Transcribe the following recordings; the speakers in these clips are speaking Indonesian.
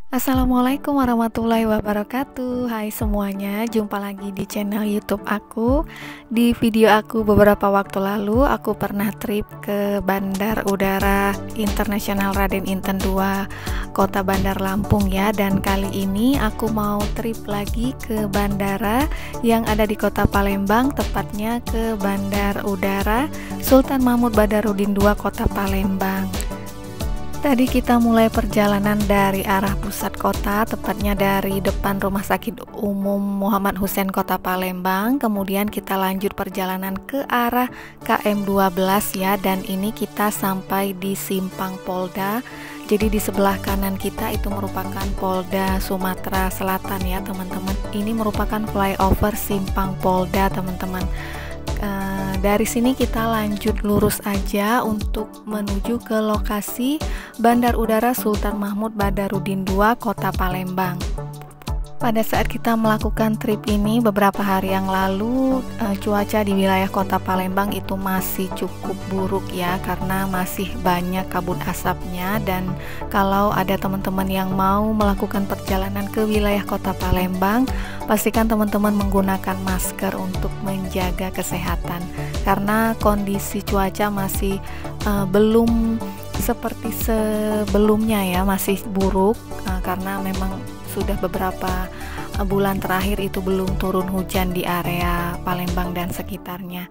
Assalamualaikum warahmatullahi wabarakatuh. Hai semuanya, jumpa lagi di channel YouTube aku. Di video aku beberapa waktu lalu, aku pernah trip ke Bandar Udara Internasional Raden Inten II, Kota Bandar Lampung ya. Dan kali ini aku mau trip lagi ke bandara yang ada di Kota Palembang, tepatnya ke Bandar Udara Sultan Mahmud Badarudin II, Kota Palembang. Tadi kita mulai perjalanan dari arah pusat kota, tepatnya dari depan Rumah Sakit Umum Muhammad Hussein Kota Palembang. Kemudian kita lanjut perjalanan ke arah KM 12 ya, dan ini kita sampai di Simpang Polda. Jadi di sebelah kanan kita itu merupakan Polda Sumatera Selatan ya teman-teman. Ini merupakan flyover Simpang Polda teman-teman. Dari sini kita lanjut lurus aja untuk menuju ke lokasi Bandar Udara Sultan Mahmud Badarudin II, Kota Palembang. Pada saat kita melakukan trip ini beberapa hari yang lalu, cuaca di wilayah Kota Palembang itu masih cukup buruk ya, karena masih banyak kabut asapnya. Dan kalau ada teman-teman yang mau melakukan perjalanan ke wilayah Kota Palembang, pastikan teman-teman menggunakan masker untuk menjaga kesehatan, karena kondisi cuaca masih belum seperti sebelumnya ya, masih buruk karena memang sudah beberapa bulan terakhir itu belum turun hujan di area Palembang dan sekitarnya.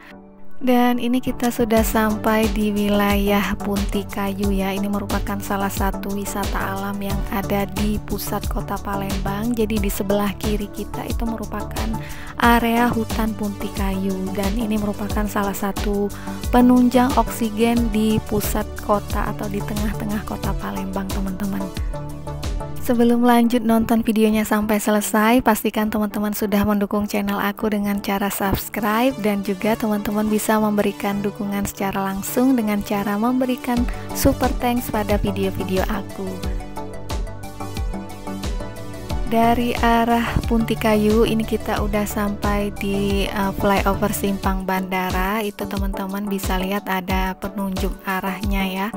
Dan ini kita sudah sampai di wilayah Punti Kayu ya. Ini merupakan salah satu wisata alam yang ada di pusat Kota Palembang. Jadi di sebelah kiri kita itu merupakan area hutan Punti Kayu, dan ini merupakan salah satu penunjang oksigen di pusat kota atau di tengah-tengah Kota Palembang teman-teman. Sebelum lanjut nonton videonya sampai selesai, pastikan teman-teman sudah mendukung channel aku dengan cara subscribe, dan juga teman-teman bisa memberikan dukungan secara langsung dengan cara memberikan super thanks pada video-video aku. Dari arah Punti Kayu ini kita udah sampai di flyover Simpang Bandara. Itu teman-teman bisa lihat ada penunjuk arahnya ya.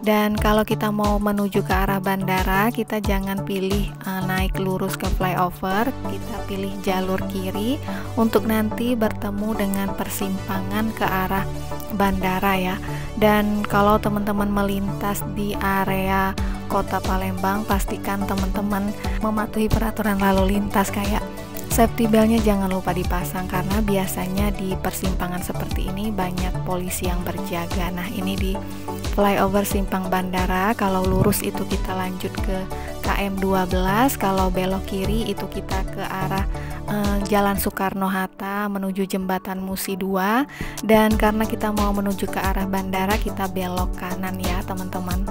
Dan kalau kita mau menuju ke arah bandara, kita jangan pilih naik lurus ke flyover, kita pilih jalur kiri untuk nanti bertemu dengan persimpangan ke arah bandara ya. Dan kalau teman-teman melintas di area Kota Palembang, pastikan teman-teman mematuhi peraturan lalu lintas, kayak safety beltnya jangan lupa dipasang, karena biasanya di persimpangan seperti ini banyak polisi yang berjaga. Nah ini di flyover Simpang Bandara, kalau lurus itu kita lanjut ke KM 12, kalau belok kiri itu kita ke arah Jalan Soekarno-Hatta menuju Jembatan Musi 2, dan karena kita mau menuju ke arah bandara kita belok kanan ya teman-teman.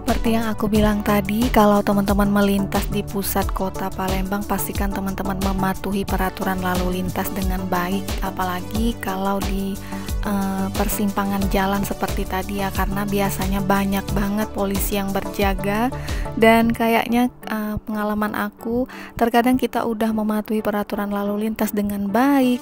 Seperti yang aku bilang tadi, kalau teman-teman melintas di pusat Kota Palembang, pastikan teman-teman mematuhi peraturan lalu lintas dengan baik, apalagi kalau di persimpangan jalan seperti tadi ya, karena biasanya banyak banget polisi yang berjaga. Dan kayaknya pengalaman aku, terkadang kita udah mematuhi peraturan lalu lintas dengan baik,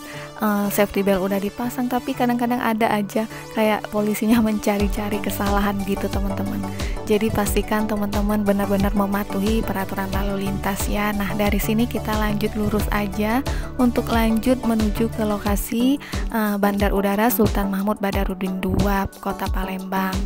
safety belt udah dipasang, tapi kadang-kadang ada aja kayak polisinya mencari-cari kesalahan gitu teman-teman. Jadi pastikan teman-teman benar-benar mematuhi peraturan lalu lintas ya. Nah dari sini kita lanjut lurus aja untuk lanjut menuju ke lokasi Bandar Udara Sultan Mahmud Badarudin II, Kota Palembang.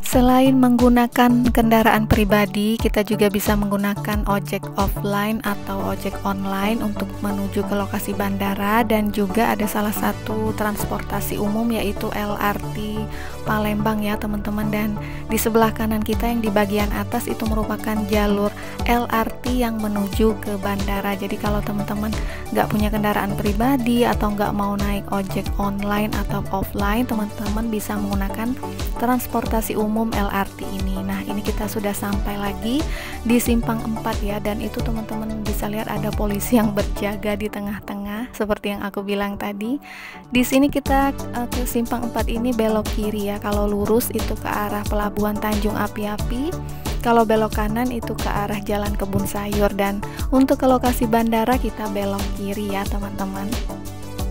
Selain menggunakan kendaraan pribadi, kita juga bisa menggunakan ojek offline atau ojek online untuk menuju ke lokasi bandara, dan juga ada salah satu transportasi umum yaitu LRT Palembang ya teman-teman. Dan di sebelah kanan kita yang di bagian atas itu merupakan jalur LRT yang menuju ke bandara. Jadi kalau teman-teman nggak punya kendaraan pribadi atau nggak mau naik ojek online atau offline, teman-teman bisa menggunakan transportasi umum LRT ini. Nah ini kita sudah sampai lagi di Simpang 4 ya, dan itu teman-teman bisa lihat ada polisi yang berjaga di tengah-tengah seperti yang aku bilang tadi. Di sini kita ke Simpang 4 ini belok kiri ya, kalau lurus itu ke arah Pelabuhan Tanjung Api-Api, kalau belok kanan itu ke arah Jalan Kebun Sayur, dan untuk ke lokasi bandara kita belok kiri ya teman-teman.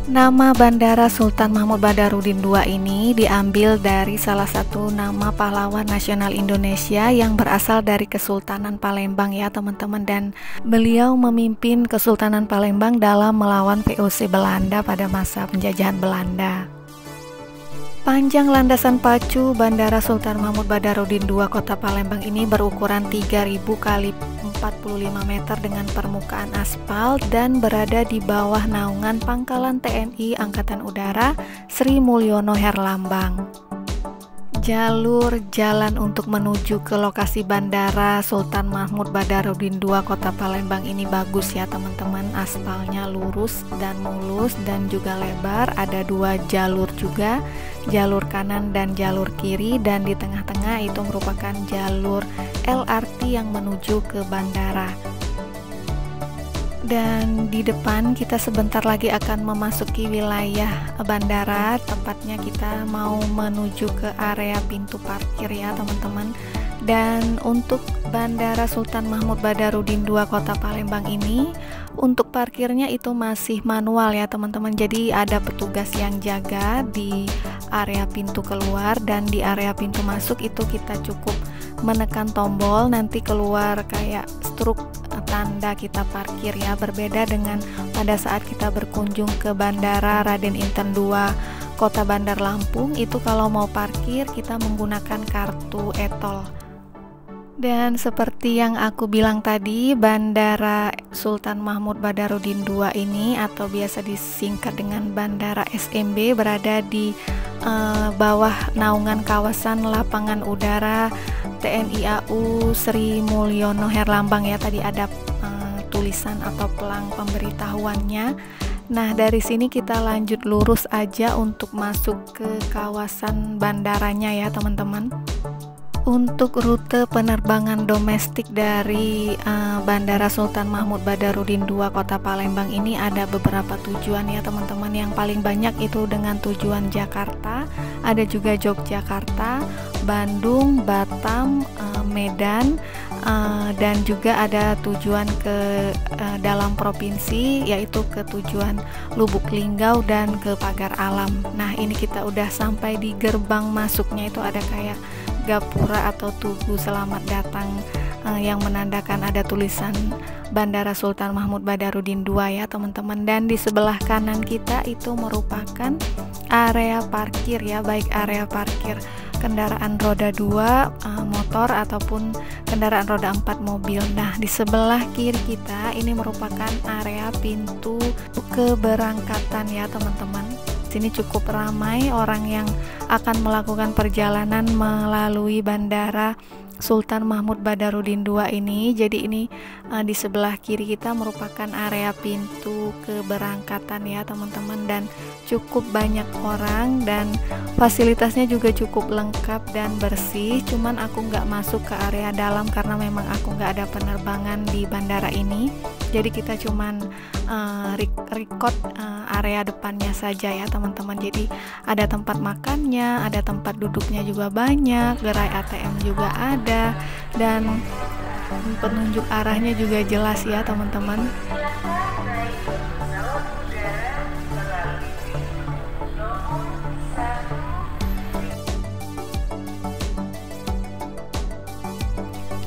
Nama Bandara Sultan Mahmud Badarudin II ini diambil dari salah satu nama pahlawan nasional Indonesia yang berasal dari Kesultanan Palembang ya teman-teman, dan beliau memimpin Kesultanan Palembang dalam melawan VOC Belanda pada masa penjajahan Belanda. Panjang landasan pacu Bandara Sultan Mahmud Badarudin II Kota Palembang ini berukuran 3000 kali 45 meter dengan permukaan aspal dan berada di bawah naungan Pangkalan TNI Angkatan Udara Sri Mulyono Herlambang. Jalur jalan untuk menuju ke lokasi Bandara Sultan Mahmud Badarudin II Kota Palembang ini bagus ya teman-teman, aspalnya lurus dan mulus dan juga lebar, ada 2 jalur juga, jalur kanan dan jalur kiri, dan di tengah-tengah itu merupakan jalur LRT yang menuju ke bandara. Dan di depan kita sebentar lagi akan memasuki wilayah bandara, tepatnya kita mau menuju ke area pintu parkir ya teman-teman. Dan untuk Bandara Sultan Mahmud Badarudin II Kota Palembang ini, untuk parkirnya itu masih manual ya teman-teman, jadi ada petugas yang jaga di area pintu keluar, dan di area pintu masuk itu kita cukup menekan tombol, nanti keluar kayak struk tanda kita parkir ya. Berbeda dengan pada saat kita berkunjung ke Bandara Raden Inten II Kota Bandar Lampung, itu kalau mau parkir kita menggunakan kartu e-tol. Dan seperti yang aku bilang tadi, Bandara Sultan Mahmud Badarudin II ini atau biasa disingkat dengan Bandara SMB berada di bawah naungan kawasan lapangan udara TNI AU Sri Mulyono Herlambang ya. Tadi ada tulisan atau pelang pemberitahuannya. Nah, dari sini kita lanjut lurus aja untuk masuk ke kawasan bandaranya ya teman-teman. Untuk rute penerbangan domestik dari Bandara Sultan Mahmud Badarudin II Kota Palembang ini ada beberapa tujuan ya teman-teman. Yang paling banyak itu dengan tujuan Jakarta, ada juga Yogyakarta, Bandung, Batam, Medan, dan juga ada tujuan ke dalam provinsi, yaitu ke tujuan Lubuk Linggau dan ke Pagar Alam. Nah, ini kita udah sampai di gerbang masuknya, itu ada kayak gapura atau tugu selamat datang yang menandakan ada tulisan Bandara Sultan Mahmud Badarudin II ya teman-teman. Dan di sebelah kanan kita itu merupakan area parkir ya, baik area parkir kendaraan roda 2 motor ataupun kendaraan roda 4 mobil. Nah, di sebelah kiri kita ini merupakan area pintu keberangkatan ya teman-teman. Sini cukup ramai orang yang akan melakukan perjalanan melalui Bandara Sultan Mahmud Badarudin II ini. Jadi ini di sebelah kiri kita merupakan area pintu keberangkatan ya teman-teman, dan cukup banyak orang dan fasilitasnya juga cukup lengkap dan bersih. Cuman aku nggak masuk ke area dalam karena memang aku nggak ada penerbangan di bandara ini, jadi kita cuman record area depannya saja ya teman-teman. Jadi ada tempat makannya, ada tempat duduknya juga banyak, gerai ATM juga ada, dan penunjuk arahnya juga jelas ya teman-teman.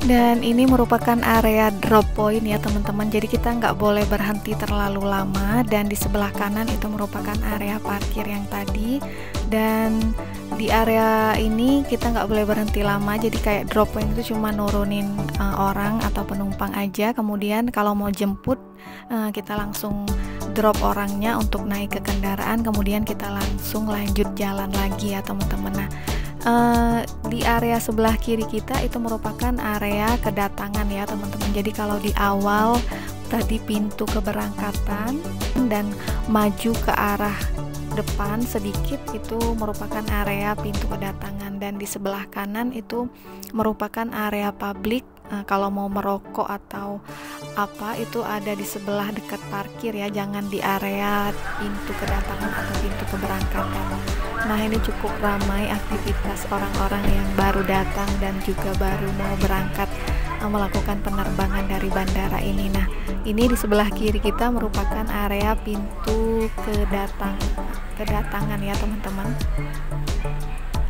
Dan ini merupakan area drop point ya teman-teman, jadi kita nggak boleh berhenti terlalu lama. Dan di sebelah kanan itu merupakan area parkir yang tadi, dan di area ini kita nggak boleh berhenti lama, jadi kayak drop point itu cuma nurunin orang atau penumpang aja. Kemudian kalau mau jemput kita langsung drop orangnya untuk naik ke kendaraan, kemudian kita langsung lanjut jalan lagi ya teman-teman. Nah, di area sebelah kiri kita itu merupakan area kedatangan ya teman-teman. Jadi kalau di awal tadi pintu keberangkatan dan maju ke arah depan sedikit itu merupakan area pintu kedatangan, dan di sebelah kanan itu merupakan area publik. Kalau mau merokok atau apa itu ada di sebelah dekat parkir ya, jangan di area pintu kedatangan atau pintu keberangkatan. Nah, ini cukup ramai aktivitas orang-orang yang baru datang dan juga baru mau berangkat melakukan penerbangan dari bandara ini. Nah, Ini di sebelah kiri kita merupakan area pintu kedatangan ya teman-teman.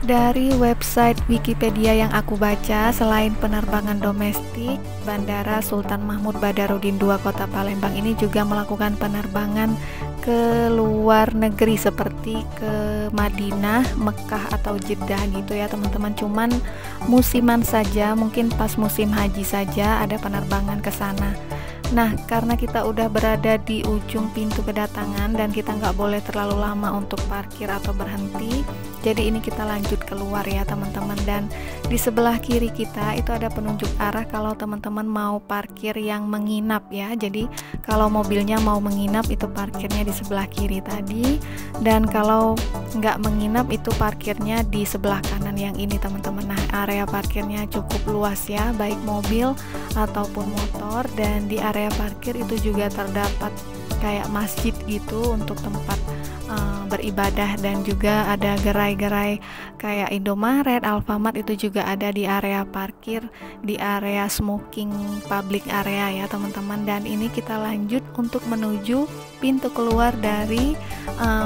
Dari website Wikipedia yang aku baca, selain penerbangan domestik, Bandara Sultan Mahmud Badarudin II Kota Palembang ini juga melakukan penerbangan ke luar negeri seperti ke Madinah, Mekah atau Jeddah gitu ya teman-teman. Cuman musiman saja, mungkin pas musim haji saja ada penerbangan ke sana. Nah, karena kita udah berada di ujung pintu kedatangan dan kita nggak boleh terlalu lama untuk parkir atau berhenti, jadi ini kita lanjut keluar ya teman-teman. Dan di sebelah kiri kita itu ada penunjuk arah kalau teman-teman mau parkir yang menginap ya. Jadi kalau mobilnya mau menginap itu parkirnya di sebelah kiri tadi, dan kalau nggak menginap itu parkirnya di sebelah kanan yang ini teman-teman. Nah, area parkirnya cukup luas ya, baik mobil ataupun motor, dan di area parkir itu juga terdapat kayak masjid gitu untuk tempat beribadah, dan juga ada gerai-gerai kayak Indomaret, Alfamart itu juga ada di area parkir, di area smoking public area ya teman-teman. Dan ini kita lanjut untuk menuju pintu keluar dari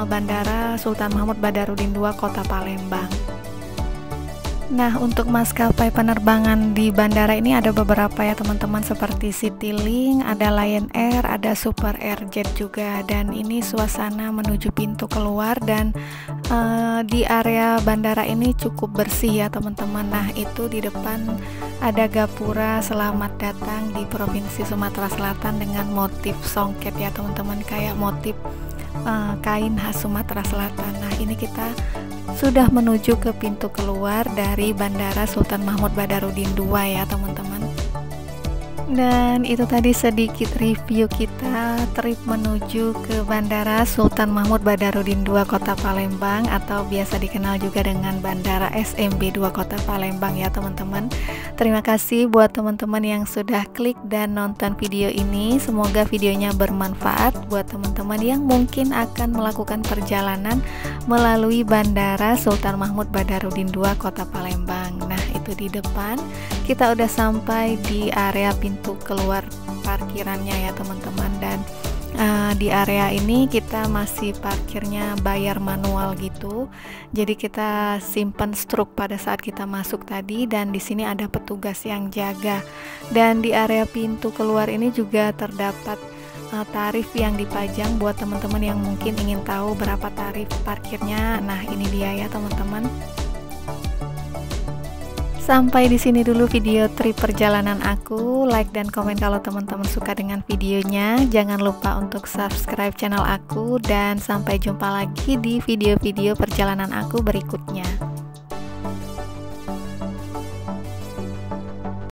Bandara Sultan Mahmud Badarudin II Kota Palembang. Nah, untuk maskapai penerbangan di bandara ini ada beberapa ya teman-teman, seperti Citylink, ada Lion Air, ada Super Airjet juga. Dan ini suasana menuju pintu keluar, dan di area bandara ini cukup bersih ya teman-teman. Nah, itu di depan ada gapura selamat datang di Provinsi Sumatera Selatan dengan motif songket ya teman-teman, kayak motif kain khas Sumatera Selatan. Nah, ini kita sudah menuju ke pintu keluar dari Bandara Sultan Mahmud Badarudin II ya teman-teman. Dan itu tadi sedikit review kita trip menuju ke Bandara Sultan Mahmud Badarudin II Kota Palembang, atau biasa dikenal juga dengan Bandara SMB 2 Kota Palembang ya teman-teman. Terima kasih buat teman-teman yang sudah klik dan nonton video ini. Semoga videonya bermanfaat buat teman-teman yang mungkin akan melakukan perjalanan melalui Bandara Sultan Mahmud Badarudin II Kota Palembang. Nah, itu di depan kita udah sampai di area pintu keluar parkirannya ya teman-teman. Dan di area ini kita masih parkirnya bayar manual gitu, jadi kita simpan struk pada saat kita masuk tadi, dan di sini ada petugas yang jaga. Dan di area pintu keluar ini juga terdapat tarif yang dipajang buat teman-teman yang mungkin ingin tahu berapa tarif parkirnya. Nah, ini dia ya teman-teman. Sampai di sini dulu video trip perjalanan aku. Like dan komen kalau teman-teman suka dengan videonya. Jangan lupa untuk subscribe channel aku, dan sampai jumpa lagi di video-video perjalanan aku berikutnya.